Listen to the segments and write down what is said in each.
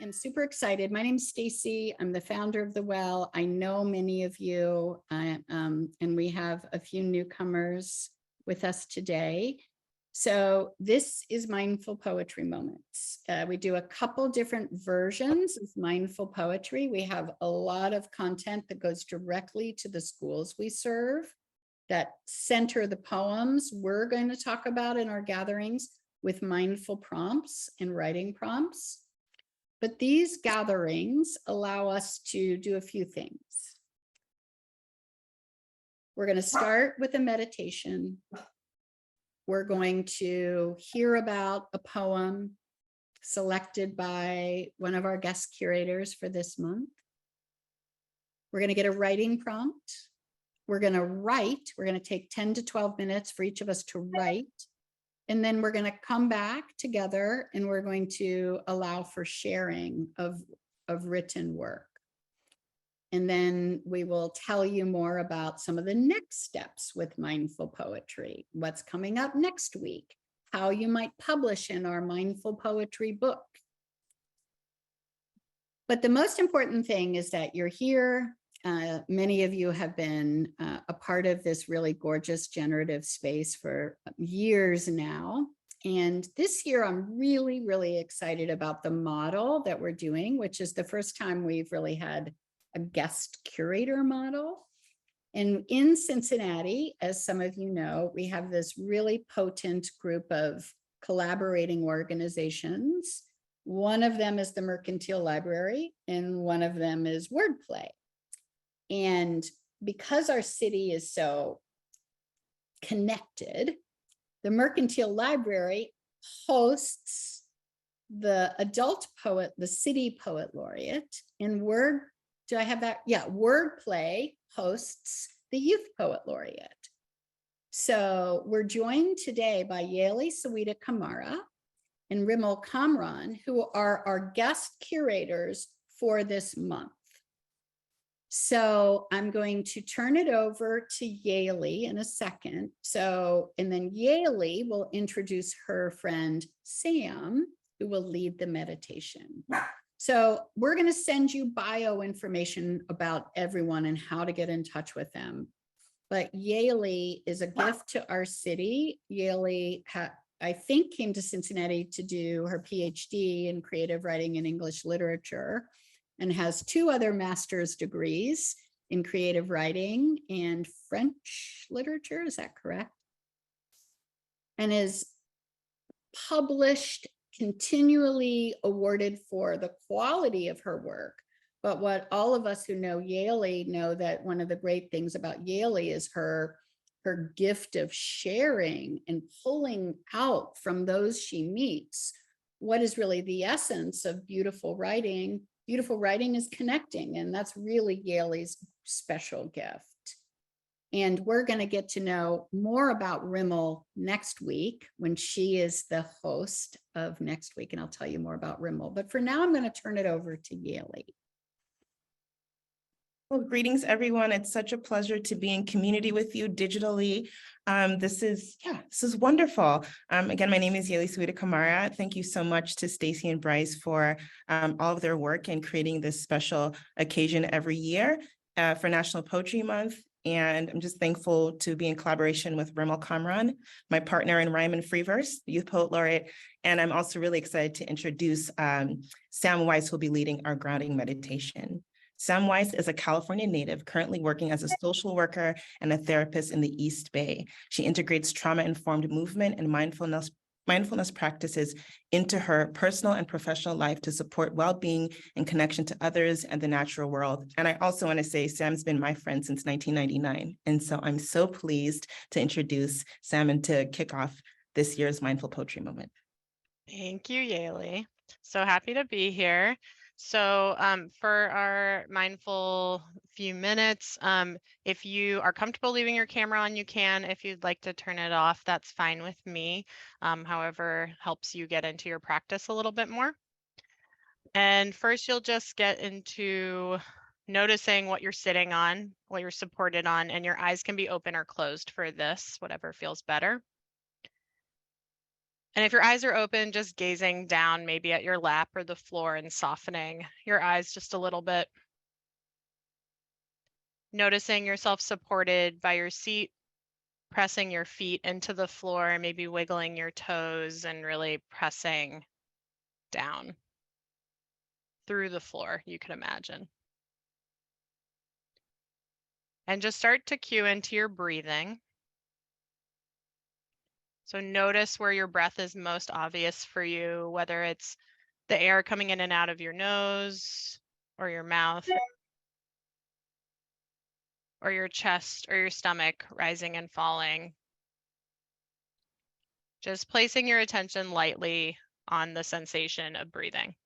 am super excited. My name's Stacy. I'm the founder of The Well. I know many of you, and we have a few newcomers with us today. So this is Mindful Poetry Moments. We do a couple different versions of mindful poetry. We have a lot of content that goes directly to the schools we serve that center the poems we're going to talk about in our gatherings with mindful prompts and writing prompts. But these gatherings allow us to do a few things. We're going to start with a meditation. We're going to hear about a poem selected by one of our guest curators for this month. We're going to get a writing prompt. We're going to write. We're going to take 10 to 12 minutes for each of us to write. And then we're going to come back together and we're going to allow for sharing of written work. And then we will tell you more about some of the next steps with mindful poetry, what's coming up next week, how you might publish in our mindful poetry book. But the most important thing is that you're here. Many of you have been a part of this really gorgeous generative space for years now. And this year, I'm really, really excited about the model that we're doing, which is the first time we've really had a guest curator model. And in Cincinnati, as some of you know, we have this really potent group of collaborating organizations. One of them is the Mercantile Library, and one of them is Wordplay. And because our city is so connected, the Mercantile Library hosts the adult poet, the city poet laureate, and Wordplay hosts the youth poet laureate. So we're joined today by Yalie Saweda Kamara and Rimmel Kamran, who are our guest curators for this month. So I'm going to turn it over to Yalie in a second. And then Yalie will introduce her friend Sam, who will lead the meditation. So we're going to send you bio information about everyone and how to get in touch with them. But Yalie is a gift to our city. Yalie, I think, came to Cincinnati to do her PhD in creative writing and English literature, and has 2 other master's degrees in creative writing and French literature. Is that correct? And is published, continually awarded for the quality of her work. But what all of us who know Yalie know that one of the great things about Yalie is her gift of sharing and pulling out from those she meets what is really the essence of beautiful writing. Beautiful writing is connecting, and that's really Yalie's special gift. And we're going to get to know more about Rimmel next week when she is the host of next week, and I'll tell you more about Rimmel. But for now, I'm going to turn it over to Yalie. Well, greetings, everyone. It's such a pleasure to be in community with you digitally. This is wonderful. Again, my name is Yalie Saweda Kamara. Thank you so much to Stacy and Bryce for all of their work in creating this special occasion every year for National Poetry Month. And I'm just thankful to be in collaboration with Rimmel Kamran, my partner in Rhyme and Free Verse, the Youth Poet Laureate. And I'm also really excited to introduce Sam Weiss, who will be leading our grounding meditation. Sam Weiss is a California native currently working as a social worker and a therapist in the East Bay. She integrates trauma-informed movement and mindfulness practices into her personal and professional life to support well-being and connection to others and the natural world. And I also want to say Sam's been my friend since 1999. And so I'm so pleased to introduce Sam and to kick off this year's Mindful Poetry Moment. Thank you, Yalie. So happy to be here. So for our mindful few minutes, if you are comfortable leaving your camera on, you can. If you'd like to turn it off, that's fine with me. However, helps you get into your practice a little bit more. And first, you'll just get into noticing what you're sitting on, what you're supported on, and your eyes can be open or closed for this, whatever feels better. And if your eyes are open, just gazing down maybe at your lap or the floor and softening your eyes just a little bit. Noticing yourself supported by your seat, pressing your feet into the floor, maybe wiggling your toes and really pressing down through the floor, you could imagine. And just start to cue into your breathing. So notice where your breath is most obvious for you, whether it's the air coming in and out of your nose or your mouth or your chest or your stomach rising and falling. Just placing your attention lightly on the sensation of breathing.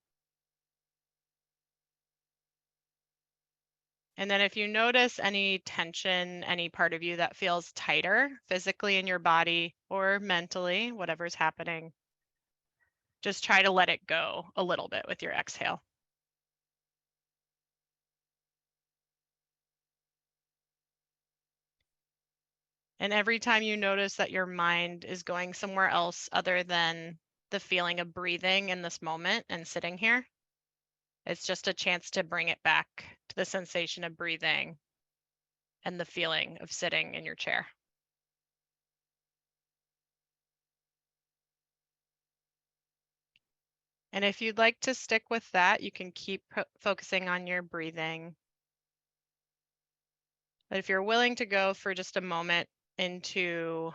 And then if you notice any tension, any part of you that feels tighter physically in your body or mentally, whatever's happening, just try to let it go a little bit with your exhale. And every time you notice that your mind is going somewhere else other than the feeling of breathing in this moment and sitting here, it's just a chance to bring it back to the sensation of breathing and the feeling of sitting in your chair. And if you'd like to stick with that, you can keep focusing on your breathing. But if you're willing to go for just a moment into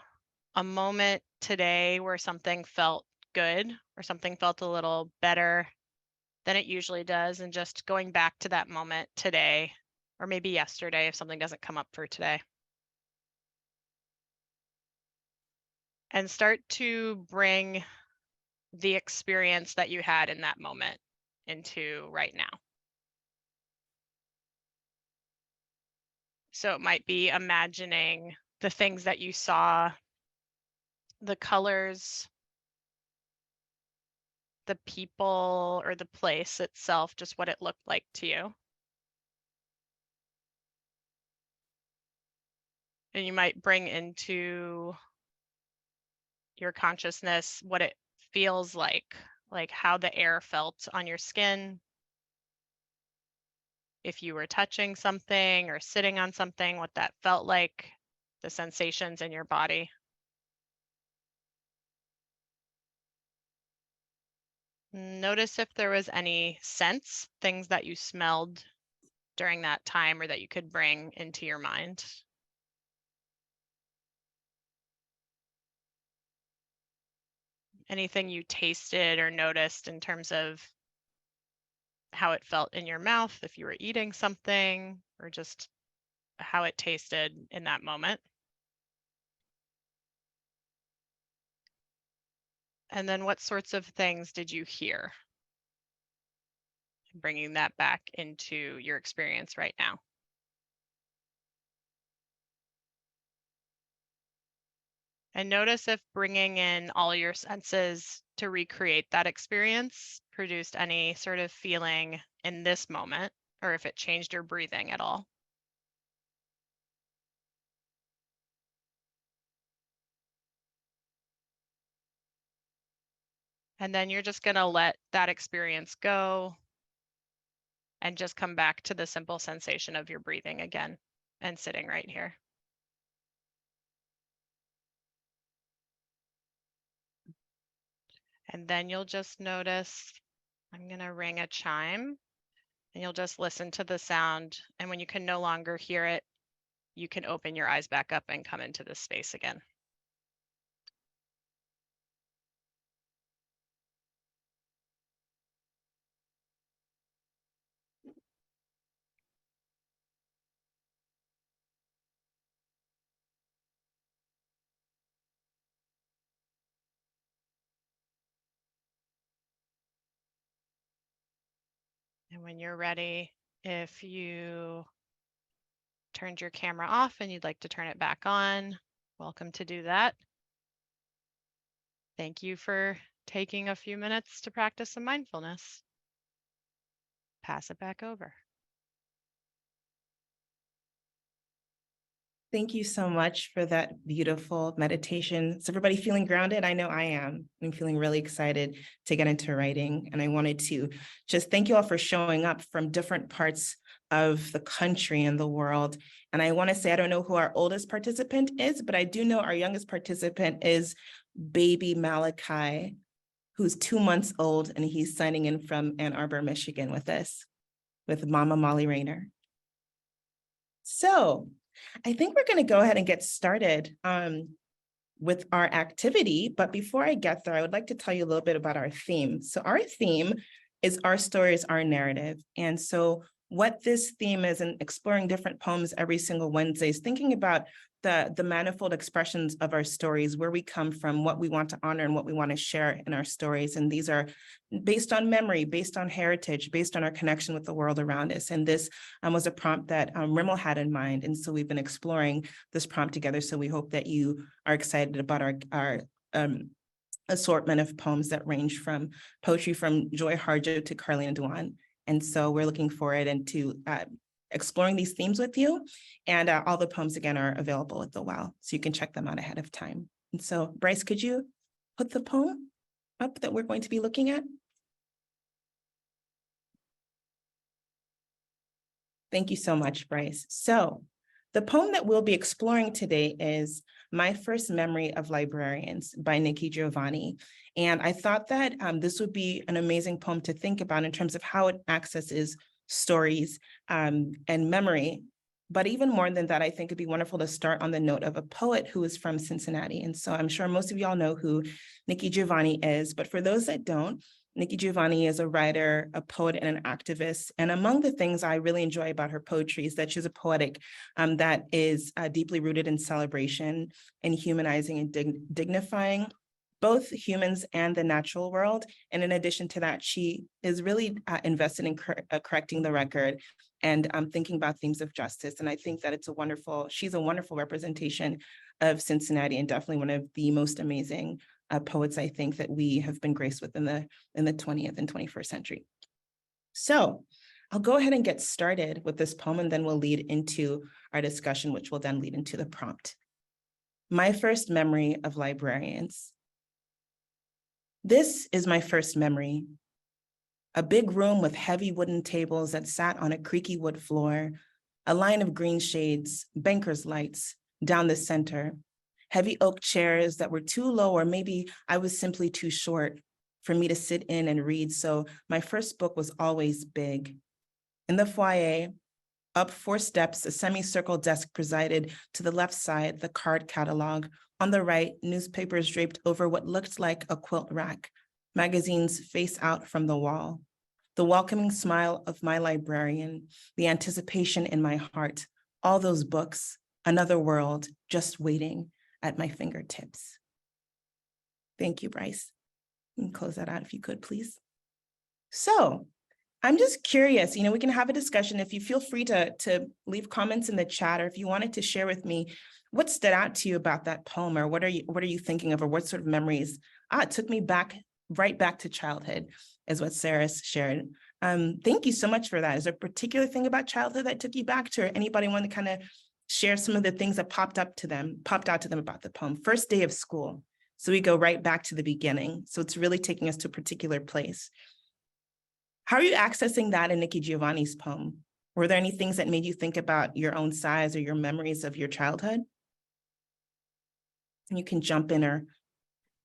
a moment today where something felt good or something felt a little better than it usually does, and just going back to that moment today, or maybe yesterday if something doesn't come up for today. And start to bring the experience that you had in that moment into right now. So it might be imagining the things that you saw, the colors, the people, or the place itself, just what it looked like to you. And you might bring into your consciousness what it feels like how the air felt on your skin. If you were touching something or sitting on something, what that felt like, the sensations in your body. Notice if there was any scents, things that you smelled during that time or that you could bring into your mind. Anything you tasted or noticed in terms of how it felt in your mouth, if you were eating something, or just how it tasted in that moment. And then what sorts of things did you hear? Bringing that back into your experience right now. And notice if bringing in all your senses to recreate that experience produced any sort of feeling in this moment, or if it changed your breathing at all. And then you're just going to let that experience go and just come back to the simple sensation of your breathing again and sitting right here. And then you'll just notice, I'm going to ring a chime, and you'll just listen to the sound. And when you can no longer hear it, you can open your eyes back up and come into this space again. And when you're ready, if you turned your camera off and you'd like to turn it back on, welcome to do that. Thank you for taking a few minutes to practice some mindfulness. Pass it back over. Thank you so much for that beautiful meditation. Is everybody feeling grounded? I know I am. I'm feeling really excited to get into writing. And I wanted to just thank you all for showing up from different parts of the country and the world. And I want to say, I don't know who our oldest participant is, but I do know our youngest participant is baby Malachi, who's 2 months old, and he's signing in from Ann Arbor, Michigan with us, with Mama Molly Rayner. So I think we're going to go ahead and get started with our activity. But before I get there, I would like to tell you a little bit about our theme. So our theme is Our Stories, Our Narrative. And so what this theme is, in exploring different poems every single Wednesday, is thinking about the manifold expressions of our stories, where we come from, what we want to honor and what we want to share in our stories. And these are based on memory, based on heritage, based on our connection with the world around us. And this was a prompt that Rimmel had in mind. And so we've been exploring this prompt together. So we hope that you are excited about our assortment of poems that range from poetry from Joy Harjo to Carlina Duan. And so we're looking forward to exploring these themes with you. And all the poems, again, are available at the WOW, so you can check them out ahead of time. And so, Bryce, could you put the poem up that we're going to be looking at? Thank you so much, Bryce. So the poem that we'll be exploring today is My First Memory of Librarians by Nikki Giovanni. And I thought that this would be an amazing poem to think about in terms of how it accesses stories and memory. But even more than that, I think it'd be wonderful to start on the note of a poet who is from Cincinnati. And so I'm sure most of y'all know who Nikki Giovanni is, but for those that don't, Nikki Giovanni is a writer, a poet, and an activist. And among the things I really enjoy about her poetry is that she's a poetic that is deeply rooted in celebration and humanizing and dignifying both humans and the natural world. And in addition to that, she is really invested in correcting the record and thinking about themes of justice. And I think that she's a wonderful representation of Cincinnati, and definitely one of the most amazing poets, I think, that we have been graced with in the 20th and 21st century. So I'll go ahead and get started with this poem, and then we'll lead into our discussion, which will then lead into the prompt. My first memory of librarians. This is my first memory. A big room with heavy wooden tables that sat on a creaky wood floor, a line of green shades, banker's lights down the center, heavy oak chairs that were too low, or maybe I was simply too short for me to sit in and read. So my first book was always big. In the foyer, up 4 steps, a semicircle desk presided. To the left side, the card catalog. On the right, newspapers draped over what looked like a quilt rack. Magazines face out from the wall. The welcoming smile of my librarian, the anticipation in my heart, all those books, another world just waiting at my fingertips. Thank you, Bryce. You can close that out if you could, please. So I'm just curious, we can have a discussion. If you feel free to leave comments in the chat, or if you wanted to share with me what stood out to you about that poem, or what are you thinking of, or what sort of memories? It took me right back to childhood, is what Sarah shared. Thank you so much for that. Is there a particular thing about childhood that took you back to, or anybody want to kind of share some of the things that popped out to them about the poem? First day of school. So we go right back to the beginning. So it's really taking us to a particular place. How are you accessing that in Nikki Giovanni's poem? Were there any things that made you think about your own size or your memories of your childhood? And you can jump in, or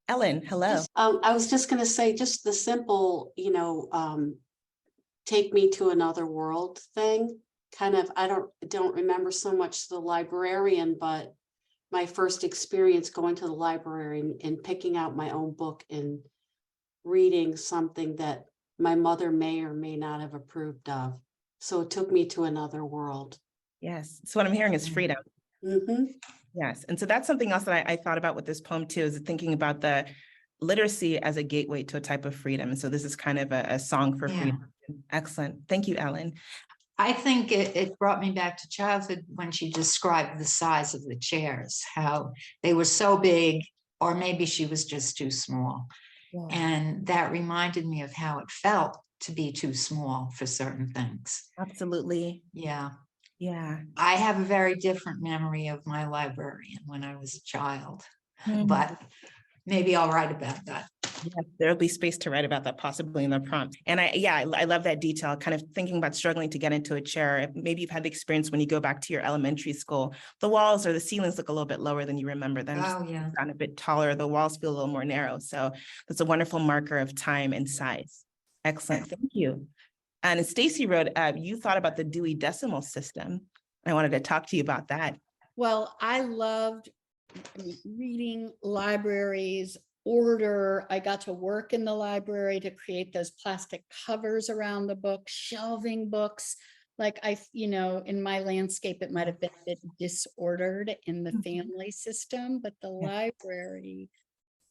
Ellen, hello. I was just going to say, just the simple, take me to another world thing. Kind of, I don't remember so much the librarian, but my first experience going to the library and picking out my own book and reading something that my mother may or may not have approved of. So it took me to another world. Yes. So what I'm hearing is freedom. Mm-hmm. Yes. And so that's something else that I thought about with this poem too, is thinking about the literacy as a gateway to a type of freedom. And so this is kind of a song for freedom. Excellent. Thank you, Ellen. I think it brought me back to childhood when she described the size of the chairs, how they were so big, or maybe she was just too small. Yeah. And that reminded me of how it felt to be too small for certain things. Absolutely. Yeah. Yeah. I have a very different memory of my librarian when I was a child, Mhm. but maybe I'll write about that. Yes, there'll be space to write about that possibly in the prompt. And I love that detail, kind of thinking about struggling to get into a chair. Maybe you've had the experience when you go back to your elementary school, the walls or the ceilings look a little bit lower than you remember them. Oh, yeah. Gotten a bit taller, the walls feel a little more narrow. So that's a wonderful marker of time and size. Excellent, thank you. And Stacy wrote, you thought about the Dewey Decimal System. I wanted to talk to you about that. Well, I loved reading libraries, order. I got to work in the library to create those plastic covers around the book, shelving books. Like in my landscape, it might have been a bit disordered in the family system, but the library,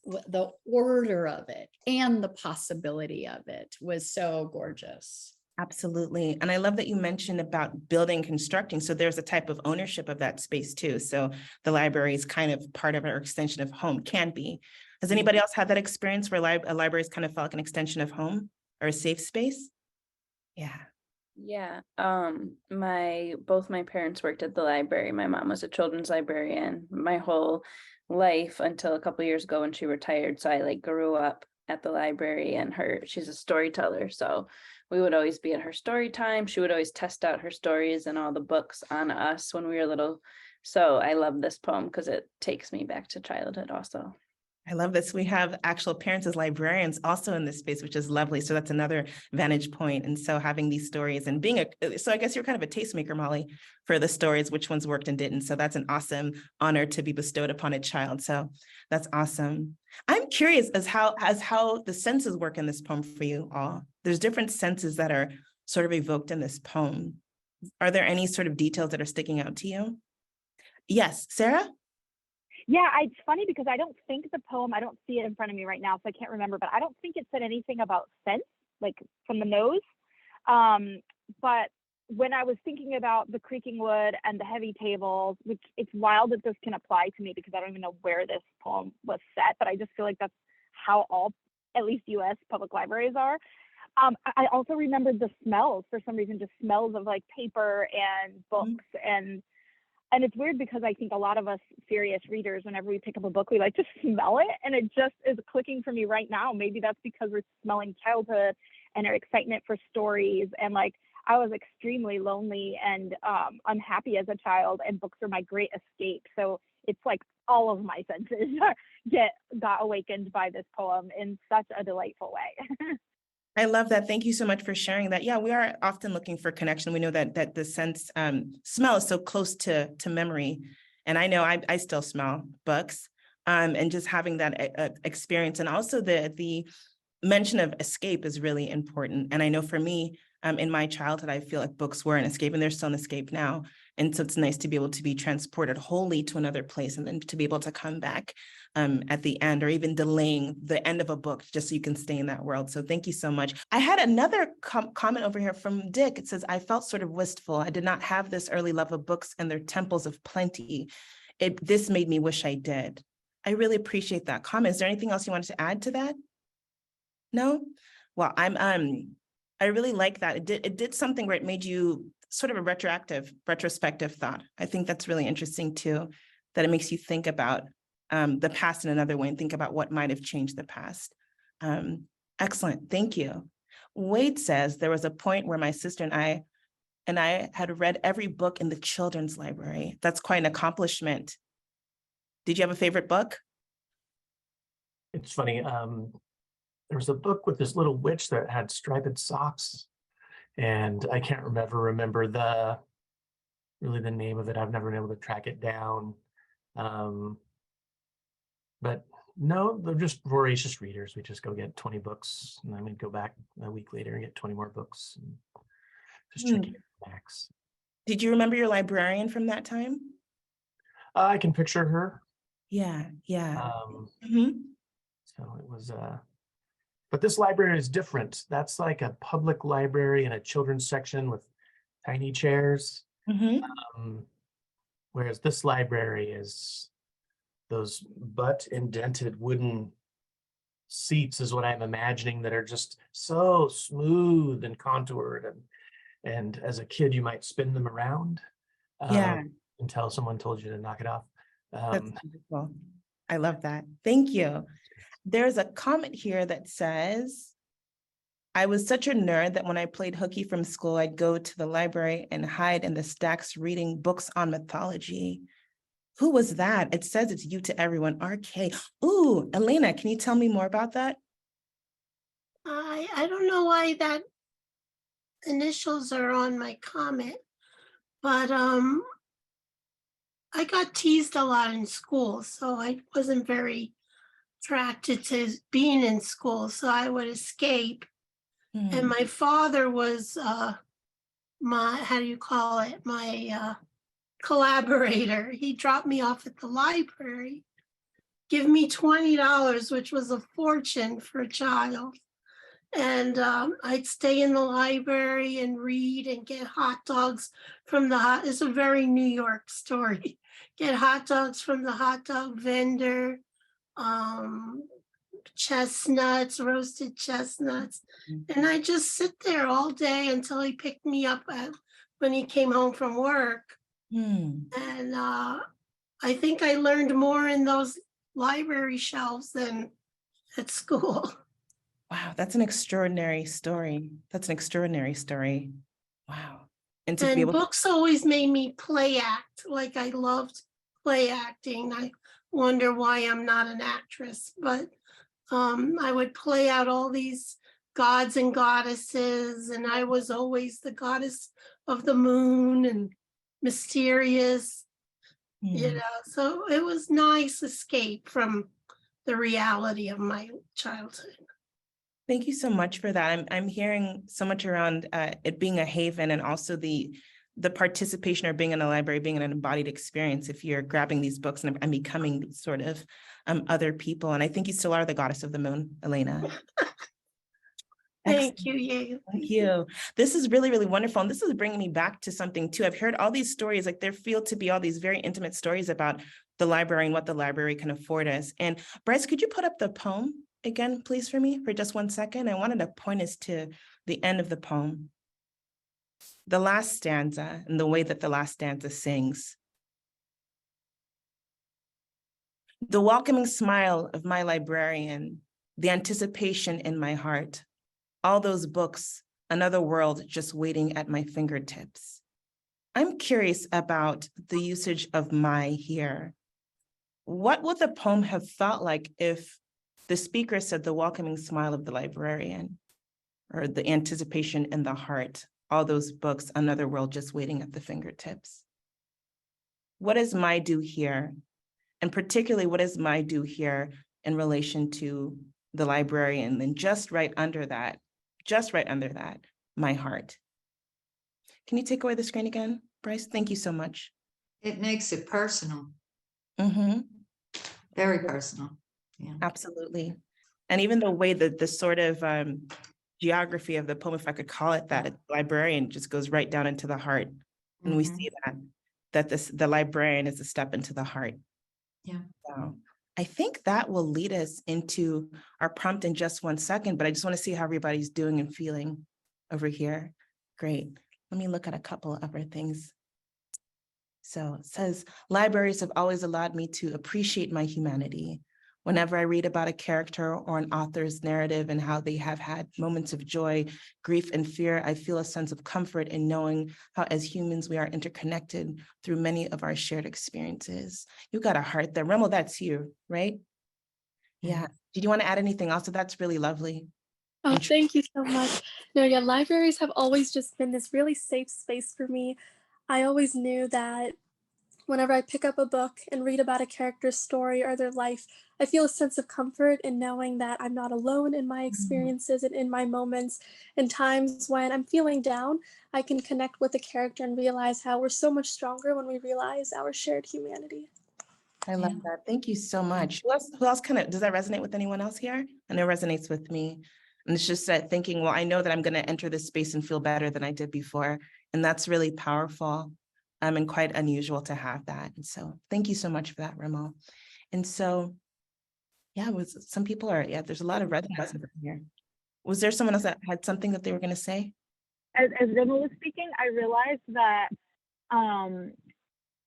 the order of it and the possibility of it was so gorgeous. Absolutely. And I love that you mentioned about building, constructing. So there's a type of ownership of that space too. So the library is kind of part of our extension of home, can be. Has anybody else had that experience where a library is kind of felt like an extension of home or a safe space? Yeah. Yeah. Both my parents worked at the library. My mom was a children's librarian my whole life until a couple years ago when she retired. So I grew up at the library, and she's a storyteller. So we would always be at her story time. She would always test out her stories and all the books on us when we were little. So I love this poem because it takes me back to childhood also. I love this. We have actual parents as librarians also in this space, which is lovely. So that's another vantage point. And so having these stories and so I guess you're kind of a tastemaker, Molly, for the stories, which ones worked and didn't. So that's an awesome honor to be bestowed upon a child. So that's awesome. I'm curious as how the senses work in this poem for you all. There's different senses that are sort of evoked in this poem. Are there any sort of details that are sticking out to you? Yes, Sarah? Yeah, it's funny because I don't think the poem, I don't see it in front of me right now, so I can't remember, but I don't think it said anything about scent, like from the nose. But when I was thinking about the creaking wood and the heavy tables, which it's wild that this can apply to me because I don't even know where this poem was set, but I just feel like that's how all, at least US public libraries are. I also remembered the smells for some reason, just smells of like paper and books. And it's weird because I think a lot of us serious readers, whenever we pick up a book, we like to smell it. And it just is clicking for me right now. Maybe that's because we're smelling childhood and our excitement for stories. And I was extremely lonely and unhappy as a child, and books are my great escape. So it's like all of my senses got awakened by this poem in such a delightful way. I love that. Thank you so much for sharing that. Yeah, we are often looking for connection. We know that the sense smell is so close to memory. And I know I still smell books and just having that experience. And also the mention of escape is really important. And I know for me, in my childhood, I feel like books were an escape, and they're still an escape now. And so it's nice to be able to be transported wholly to another place and then to be able to come back at the end, or even delaying the end of a book just so you can stay in that world. So thank you so much. I had another comment over here from Dick. It says, I felt sort of wistful. I did not have this early love of books and their temples of plenty. This made me wish I did. I really appreciate that comment. Is there anything else you wanted to add to that? No? Well, I really like that. It did something where it made you sort of a retrospective thought. I think that's really interesting too, that it makes you think about the past in another way and think about what might have changed the past. Excellent, thank you. Wade says, there was a point where my sister and I had read every book in the children's library. That's quite an accomplishment. Did you have a favorite book? It's funny. There was a book with this little witch that had striped socks, and I can't remember the name of it. I've never been able to track it down. But no, they're just voracious readers. We just go get 20 books, and then we'd go back a week later and get 20 more books, and just checking max. Did you remember your librarian from that time? I can picture her. Yeah. So it was but this library is different. That's like a public library and a children's section with tiny chairs. Whereas this library is those butt indented wooden seats is what I'm imagining, that are just so smooth and contoured. And as a kid, you might spin them around. Yeah. until someone told you to knock it off. That's wonderful. I love that. Thank you. There's a comment here that says, I was such a nerd that when I played hooky from school, I'd go to the library and hide in the stacks reading books on mythology. Who was that? It says it's you to everyone. RK. Ooh, Elena, can you tell me more about that? I don't know why that initials are on my comment, but I got teased a lot in school, so I wasn't very attracted to being in school, so I would escape. And my father was my, how do you call it, my collaborator. He dropped me off at the library, give me $20, which was a fortune for a child. And I'd stay in the library and read and get hot dogs from the it's a very New York story. Get hot dogs from the hot dog vendor, chestnuts, roasted chestnuts. And I just sit there all day until he picked me up when he came home from work. And I think I learned more in those library shelves than at school. Wow, that's an extraordinary story. That's an extraordinary story. Wow. And to be And able to, books always made me play act. Like I loved play acting. I wonder why I'm not an actress, but I would play out all these gods and goddesses, and I was always the goddess of the moon and mysterious, you know. So it was nice escape from the reality of my childhood. Thank you so much for that. I'm hearing so much around it being a haven, and also the participation or being in a library, being an embodied experience. If you're grabbing these books and becoming these sort of other people, and I think you still are the goddess of the moon, Elena. Thank you, Yalie. Thank you. This is really, really wonderful. And this is bringing me back to something too. I've heard all these stories, like there feel to be all these very intimate stories about the library and what the library can afford us. And Bryce, could you put up the poem again, please, for me for just 1 second? I wanted to point us to the end of the poem. The last stanza and the way that the last stanza sings. The welcoming smile of my librarian, the anticipation in my heart, all those books, another world just waiting at my fingertips. I'm curious about the usage of my here. What would the poem have felt like if the speaker said the welcoming smile of the librarian, or the anticipation in the heart, all those books, another world just waiting at the fingertips? What is my do here? And particularly, what is my do here in relation to the librarian? And just right under that, my heart. Can you take away the screen again, Bryce? Thank you so much. It makes it personal, very personal. Yeah, absolutely. And even the way that the sort of geography of the poem, if I could call it that, the librarian just goes right down into the heart. And we see that the librarian is a step into the heart. Yeah. So I think that will lead us into our prompt in just 1 second, but I just want to see how everybody's doing and feeling over here. Great. Let me look at a couple of other things. So it says, libraries have always allowed me to appreciate my humanity. Whenever I read about a character or an author's narrative and how they have had moments of joy, grief, and fear, I feel a sense of comfort in knowing how as humans we are interconnected through many of our shared experiences. You got a heart there. Remmel, that's you, right? Yeah. Did you want to add anything else? So that's really lovely. Oh, thank you so much. No, yeah, libraries have always just been this really safe space for me. I always knew that whenever I pick up a book and read about a character's story or their life, I feel a sense of comfort in knowing that I'm not alone in my experiences and in my moments. And times when I'm feeling down, I can connect with a character and realize how we're so much stronger when we realize our shared humanity. I love that. Thank you so much. Who else kind of, does that resonate with anyone else here? I know it resonates with me. And it's just that thinking, well, I know that I'm going to enter this space and feel better than I did before. And that's really powerful. And quite unusual to have that. And so thank you so much for that, Remmel. And so, yeah, some people are, there's a lot of resonance here. Was there someone else that had something that they were going to say? As Remmel was speaking, I realized that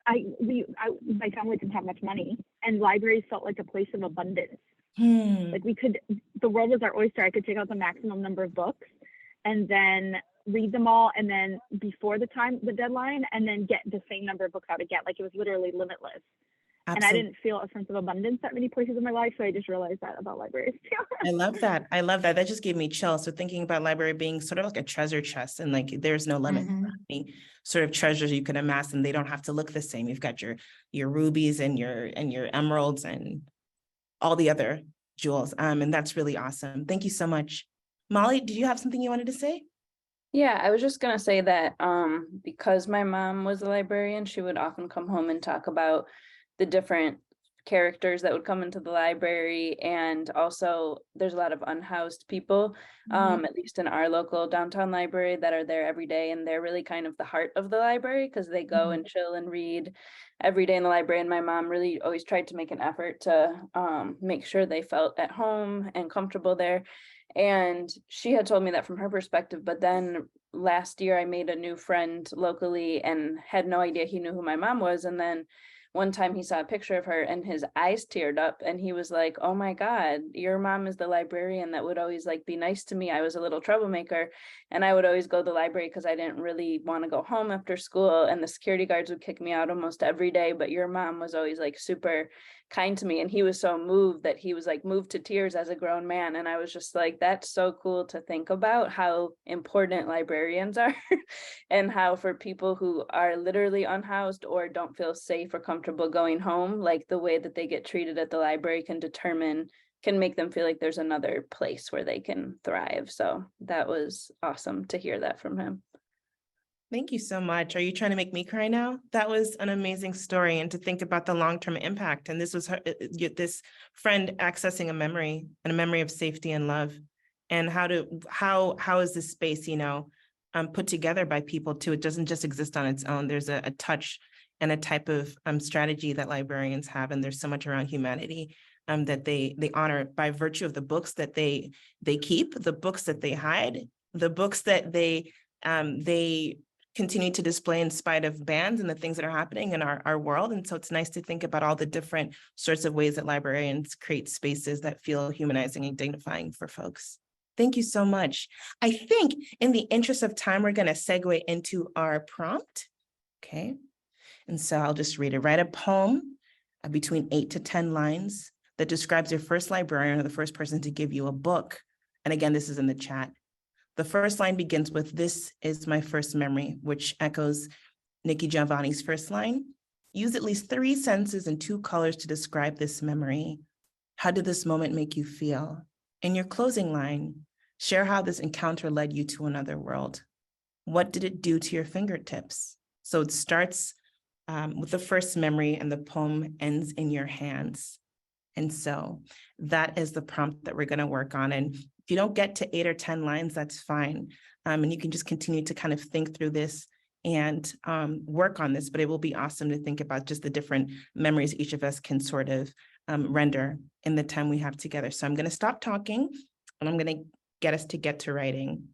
my family didn't have much money, and libraries felt like a place of abundance. Like the world was our oyster. I could take out the maximum number of books and then read them all, and then before the deadline, and then get the same number of books out again. Like it was literally limitless. And I didn't feel a sense of abundance that many places in my life. So I just realized that about libraries too. I love that. I love that. That just gave me chills. So thinking about library being sort of like a treasure chest, and like there's no limit to how many sort of treasures you can amass, and they don't have to look the same. You've got your rubies and your emeralds and all the other jewels. And that's really awesome. Thank you so much. Molly, did you have something you wanted to say? Yeah, I was just gonna say that because my mom was a librarian, she would often come home and talk about the different characters that would come into the library, and also there's a lot of unhoused people, at least in our local downtown library, that are there every day, and they're really kind of the heart of the library because they go and chill and read every day in the library. And my mom really always tried to make an effort to make sure they felt at home and comfortable there. And she had told me that from her perspective, but then last year I made a new friend locally and had no idea he knew who my mom was. And then one time he saw a picture of her and his eyes teared up, and he was like, "Oh my God, your mom is the librarian that would always like be nice to me. I was a little troublemaker, and I would always go to the library because I didn't really want to go home after school, and the security guards would kick me out almost every day, but your mom was always like super kind to me." And he was so moved that he was like moved to tears as a grown man. And I was just like, that's so cool to think about how important librarians are and how for people who are literally unhoused or don't feel safe or comfortable going home, like the way that they get treated at the library can make them feel like there's another place where they can thrive. So that was awesome to hear that from him. Thank you so much. Are you trying to make me cry now? That was an amazing story, and to think about the long-term impact. And this was this friend accessing a memory, and a memory of safety and love. And how is this space, put together by people too? It doesn't just exist on its own. There's a touch and a type of strategy that librarians have, and there's so much around humanity that they honor by virtue of the books that they keep, the books that they hide, the books that they continue to display in spite of bans and the things that are happening in our world. And so it's nice to think about all the different sorts of ways that librarians create spaces that feel humanizing and dignifying for folks. Thank you so much. I think in the interest of time, we're going to segue into our prompt. Okay. And so I'll just read it. Write a poem between 8 to 10 lines that describes your first librarian or the first person to give you a book. And again, this is in the chat. The first line begins with, "This is my first memory," which echoes Nikki Giovanni's first line. Use at least 3 senses and 2 colors to describe this memory. How did this moment make you feel? In your closing line, share how this encounter led you to another world. What did it do to your fingertips? So it starts with the first memory, and the poem ends in your hands. And so that is the prompt that we're going to work on. And if you don't get to 8 or 10 lines, that's fine. And you can just continue to kind of think through this and work on this, but it will be awesome to think about just the different memories each of us can sort of render in the time we have together. So I'm going to stop talking, and I'm going to get us to get to writing.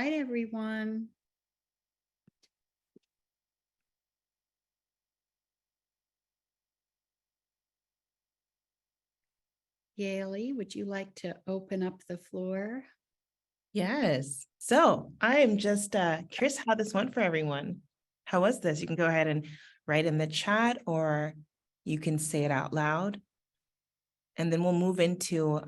right, everyone. Yalie, would you like to open up the floor? Yes. So I am just curious how this went for everyone. How was this? You can go ahead and write in the chat, or you can say it out loud. And then we'll move into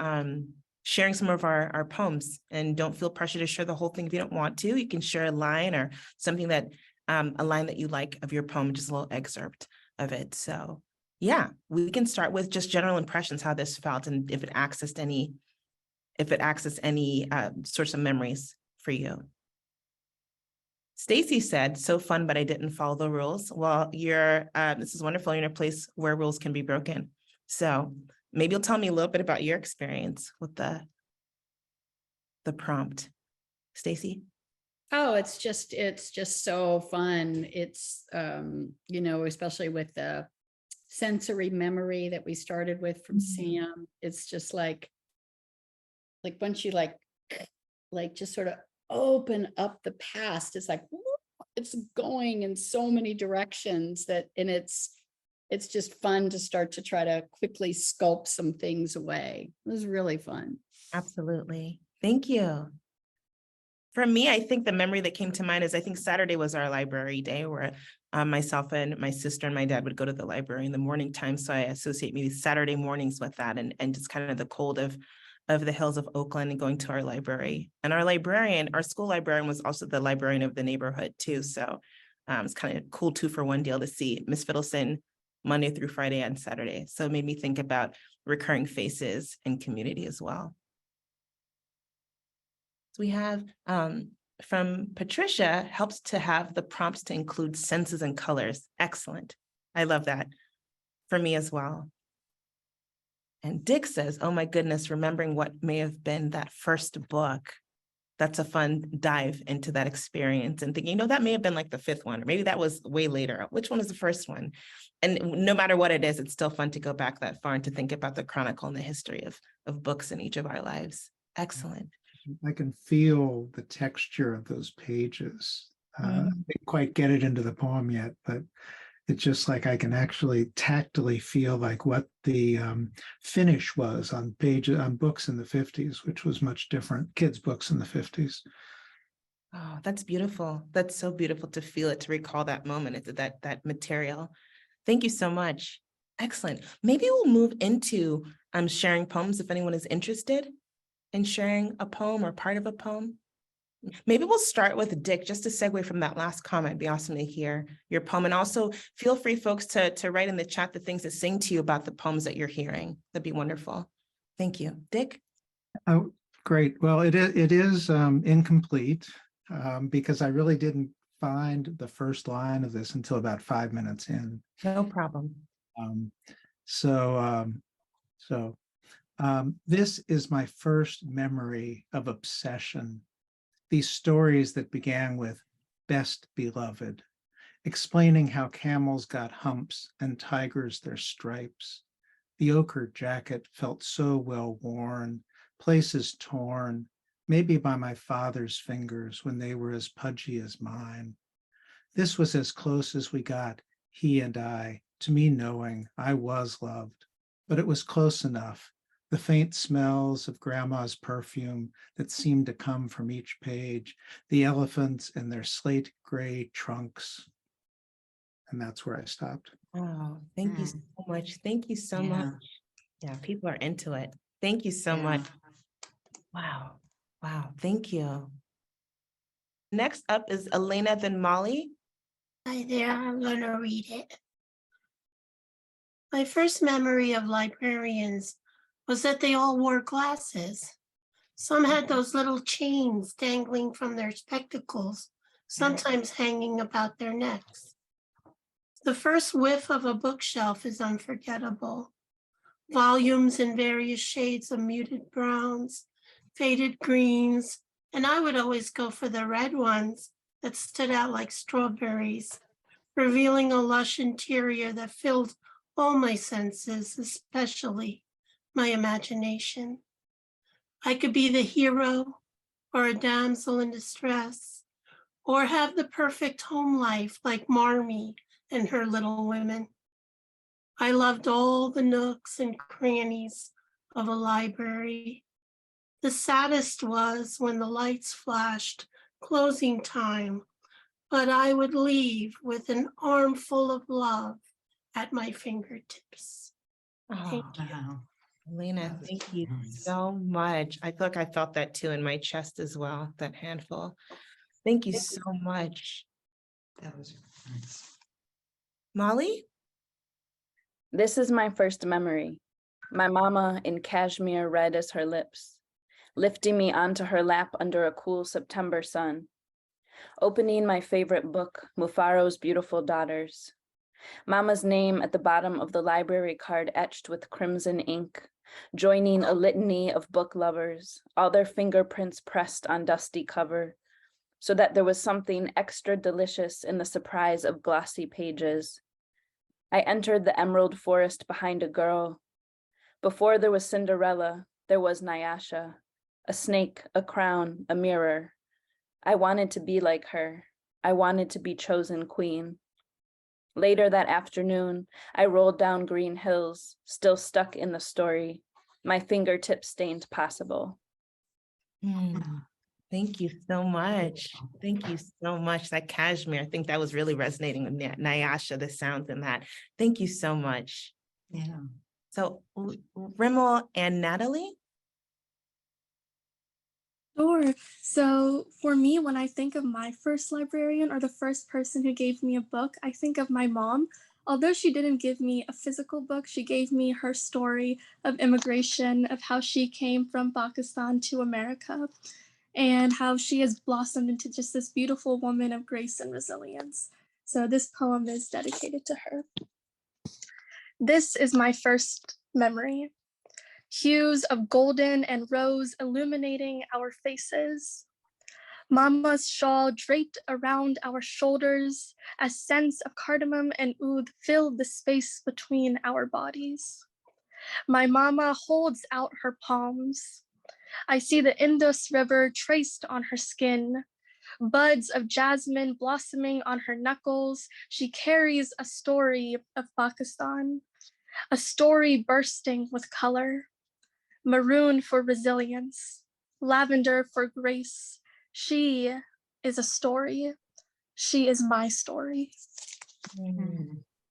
sharing some of our poems. And don't feel pressure to share the whole thing if you don't want to. You can share a line or something that, a line that you like of your poem, just a little excerpt of it. So yeah, we can start with just general impressions, how this felt, and if it accessed any sorts of memories for you. Stacy said, so fun, but I didn't follow the rules. Well, this is wonderful. You're in a place where rules can be broken. So maybe you'll tell me a little bit about your experience with the prompt. Stacy? Oh, it's just so fun. It's, you know, especially with the sensory memory that we started with from Sam. It's just like once you like just sort of open up the past, it's like, it's going in so many directions and it's just fun to start to try to quickly sculpt some things away. It was really fun. Absolutely. Thank you. For me, I think the memory that came to mind is I think Saturday was our library day where myself and my sister and my dad would go to the library in the morning time. So I associate maybe Saturday mornings with that and just kind of the cold of the hills of Oakland and going to our library. And our librarian, our school librarian, was also the librarian of the neighborhood too. So it's kind of cool 2-for-1 deal to see Miss Fiddleson Monday through Friday and Saturday. So it made me think about recurring faces and community as well. So we have from Patricia, helps to have the prompts to include senses and colors. Excellent. I love that. For me as well. And Dick says, oh my goodness, remembering what may have been that first book. That's a fun dive into that experience and thinking, you know, that may have been like the 5th one, or maybe that was way later. Which one was the first one? And no matter what it is, it's still fun to go back that far and to think about the chronicle and the history of books in each of our lives. Excellent. I can feel the texture of those pages. I didn't quite get it into the poem yet, but it's just like I can actually tactily feel like what the finish was on books in the 50s, which was much different, kids' books in the 50s. Oh, that's beautiful. That's so beautiful to feel it, to recall that moment, that material. Thank you so much. Excellent. Maybe we'll move into sharing poems if anyone is interested in sharing a poem or part of a poem. Maybe we'll start with Dick, just to segue from that last comment. It'd be awesome to hear your poem. And also feel free, folks, to write in the chat the things that sing to you about the poems that you're hearing. That'd be wonderful. Thank you. Dick? Oh, great. Well, it is incomplete because I really didn't find the first line of this until about 5 minutes in. No problem. This is my first memory of obsession. These stories that began with best beloved, explaining how camels got humps and tigers their stripes. The ochre jacket felt so well worn, places torn, maybe by my father's fingers when they were as pudgy as mine. This was as close as we got, he and I, to me knowing I was loved, but it was close enough. The faint smells of grandma's perfume that seemed to come from each page, the elephants in their slate gray trunks. And that's where I stopped. Oh, thank you so much. Thank you so much. Yeah, people are into it. Thank you so much. Wow. Wow. Thank you. Next up is Elena, then Molly. Hi there, I'm going to read it. My first memory of librarians was that they all wore glasses. Some had those little chains dangling from their spectacles, sometimes hanging about their necks. The first whiff of a bookshelf is unforgettable. Volumes in various shades of muted browns, faded greens, and I would always go for the red ones that stood out like strawberries, revealing a lush interior that filled all my senses, especially my imagination. I could be the hero or a damsel in distress, or have the perfect home life like Marmee and her Little Women. I loved all the nooks and crannies of a library. The saddest was when the lights flashed closing time, but I would leave with an armful of love at my fingertips. Thank you. Wow. Elena, That was thank you nice. so much. I feel like I felt that too in my chest as well, that handful. Thank you so much. That was nice. Molly? This is my first memory. My mama in cashmere red as her lips, lifting me onto her lap under a cool September sun. Opening my favorite book, Mufaro's Beautiful Daughters. Mama's name at the bottom of the library card etched with crimson ink, joining a litany of book lovers, all their fingerprints pressed on dusty cover, so that there was something extra delicious in the surprise of glossy pages. I entered the emerald forest behind a girl. Before there was Cinderella, there was Nyasha, a snake, a crown, a mirror. I wanted to be like her. I wanted to be chosen queen. Later that afternoon, I rolled down green hills, still stuck in the story, my fingertips stained possible. Thank you so much. Thank you so much. That cashmere, I think that was really resonating with Nyasha, the sounds in that. Thank you so much. Yeah. So Rimmel and Natalie? Sure. So for me, when I think of my first librarian or the first person who gave me a book, I think of my mom. Although she didn't give me a physical book, she gave me her story of immigration, of how she came from Pakistan to America, and how she has blossomed into just this beautiful woman of grace and resilience. So this poem is dedicated to her. This is my first memory. Hues of golden and rose illuminating our faces. Mama's shawl draped around our shoulders as scents of cardamom and oud filled the space between our bodies. My mama holds out her palms. I see the Indus River traced on her skin, buds of jasmine blossoming on her knuckles. She carries a story of Pakistan, a story bursting with color. Maroon for resilience, lavender for grace. She is a story. She is my story.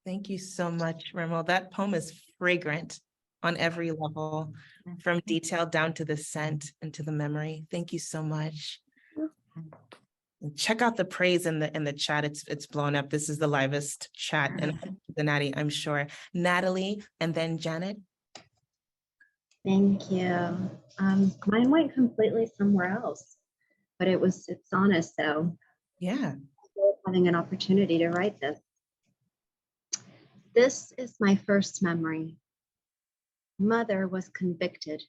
Thank you so much, Rimmel. That poem is fragrant on every level, from detail down to the scent and to the memory. Thank you so much. And check out the praise in the chat. It's blown up. This is the livest chat in Cincinnati, I'm sure. Natalie, and then Janet. Thank you. Mine went completely somewhere else, but it's honest though. Yeah. Having an opportunity to write this. This is my first memory. Mother was convicted,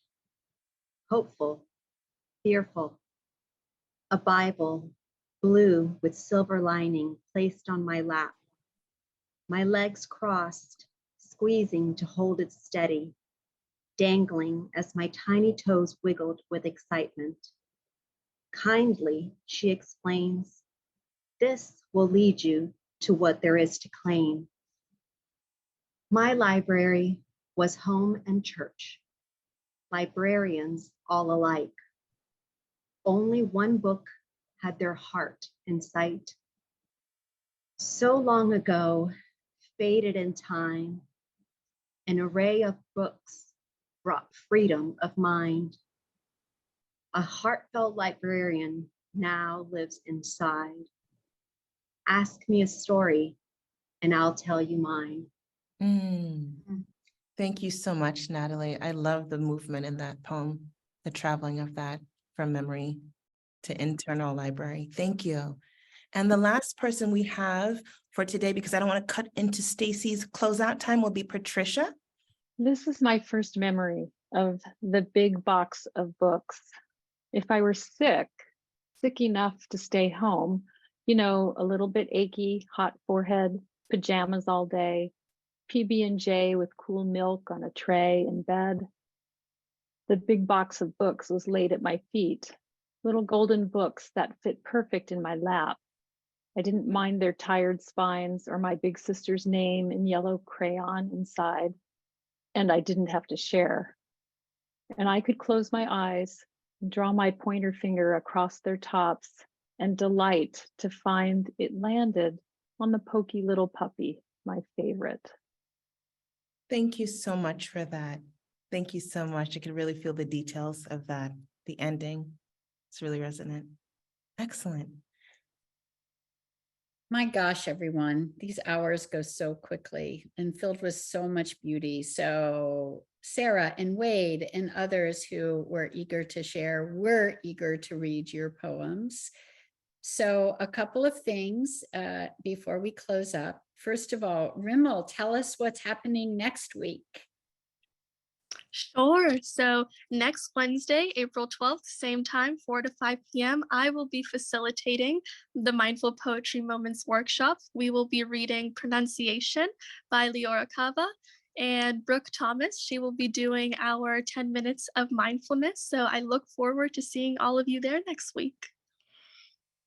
hopeful, fearful. A Bible, blue with silver lining, placed on my lap. My legs crossed, squeezing to hold it steady, dangling as my tiny toes wiggled with excitement. Kindly, she explains, this will lead you to what there is to claim. My library was home and church, librarians all alike. Only one book had their heart in sight. So long ago, faded in time, an array of books brought freedom of mind. A heartfelt librarian now lives inside. Ask me a story and I'll tell you mine. Thank you so much, Natalie. I love the movement in that poem, the traveling of that from memory to internal library. Thank you. And the last person we have for today, because I don't want to cut into Stacy's closeout time, will be Patricia. This is my first memory of the big box of books. If I were sick enough to stay home, you know, a little bit achy, hot forehead, pajamas all day, PB&J with cool milk on a tray in bed. The big box of books was laid at my feet, little golden books that fit perfect in my lap. I didn't mind their tired spines or my big sister's name in yellow crayon inside, and I didn't have to share. And I could close my eyes and draw my pointer finger across their tops and delight to find it landed on the pokey little puppy, my favorite. Thank you so much for that. Thank you so much. I could really feel the details of that, the ending. It's really resonant. Excellent. My gosh, everyone, these hours go so quickly and filled with so much beauty. So Sarah and Wade and others who were eager to share, were eager to read your poems. So a couple of things before we close up. First of all, Rimmel, tell us what's happening next week. Sure. So next Wednesday, April 12th, same time, 4 to 5 p.m., I will be facilitating the Mindful Poetry Moments workshop. We will be reading Pronunciation by Leora Cava, and Brooke Thomas. She will be doing our 10 minutes of mindfulness. So I look forward to seeing all of you there next week.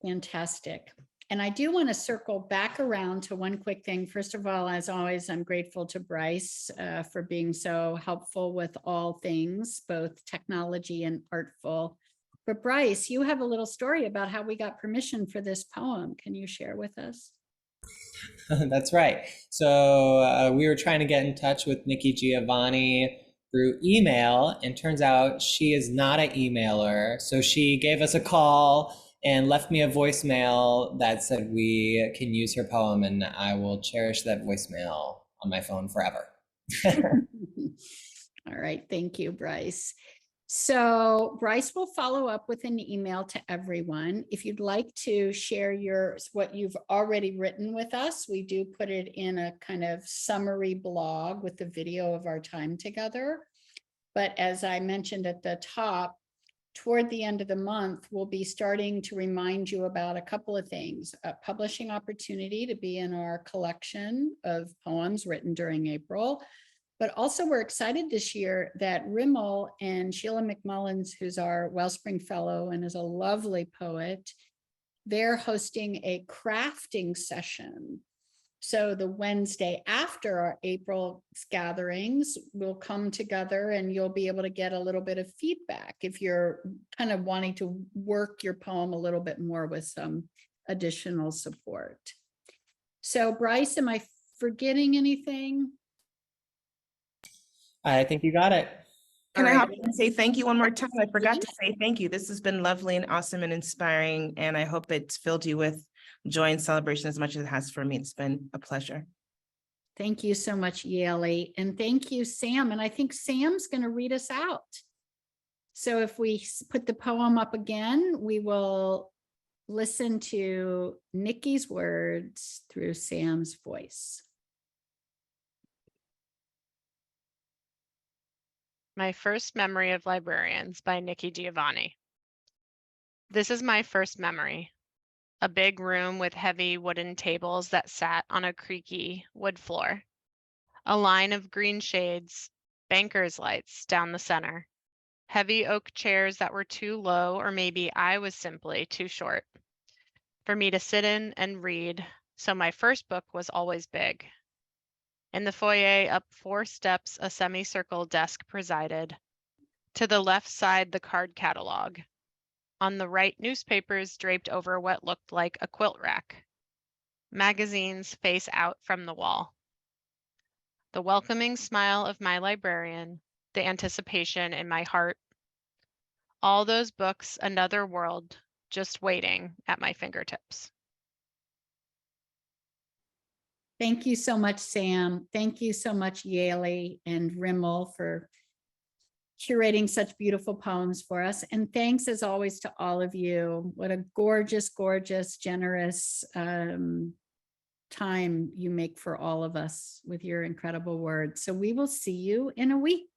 Fantastic. And I do want to circle back around to one quick thing. First of all, as always, I'm grateful to Bryce for being so helpful with all things, both technology and artful. But Bryce, you have a little story about how we got permission for this poem. Can you share with us? That's right. So we were trying to get in touch with Nikki Giovanni through email, and turns out she is not an emailer. So she gave us a call and left me a voicemail that said we can use her poem, and I will cherish that voicemail on my phone forever. All right, thank you, Bryce. So Bryce will follow up with an email to everyone. If you'd like to share what you've already written with us, we do put it in a kind of summary blog with the video of our time together. But as I mentioned at the top, toward the end of the month, we'll be starting to remind you about a couple of things. A publishing opportunity to be in our collection of poems written during April. But also we're excited this year that Rimmel and Sheila McMullins, who's our Wellspring Fellow and is a lovely poet, they're hosting a crafting session. So the Wednesday after our April gatherings, we'll come together and you'll be able to get a little bit of feedback if you're kind of wanting to work your poem a little bit more with some additional support. So Bryce, am I forgetting anything? I think you got it. Can I hop in and say thank you one more time? I forgot to say thank you. This has been lovely and awesome and inspiring, and I hope it's filled you with joy and celebration as much as it has for me. It's been a pleasure. Thank you so much, Yalie. And thank you, Sam. And I think Sam's going to read us out. So if we put the poem up again, we will listen to Nikki's words through Sam's voice. My First Memory of Librarians by Nikki Giovanni. This is my first memory. A big room with heavy wooden tables that sat on a creaky wood floor. A line of green shades, banker's lights down the center. Heavy oak chairs that were too low, or maybe I was simply too short for me to sit in and read, so my first book was always big. In the foyer, up 4 steps, a semicircle desk presided. To the left side, the card catalog. On the right, newspapers draped over what looked like a quilt rack. Magazines face out from the wall. The welcoming smile of my librarian, the anticipation in my heart. All those books, another world, just waiting at my fingertips. Thank you so much, Sam. Thank you so much, Yalie and Rimmel, for curating such beautiful poems for us. And thanks as always to all of you. What a gorgeous, gorgeous, generous time you make for all of us with your incredible words. So we will see you in a week.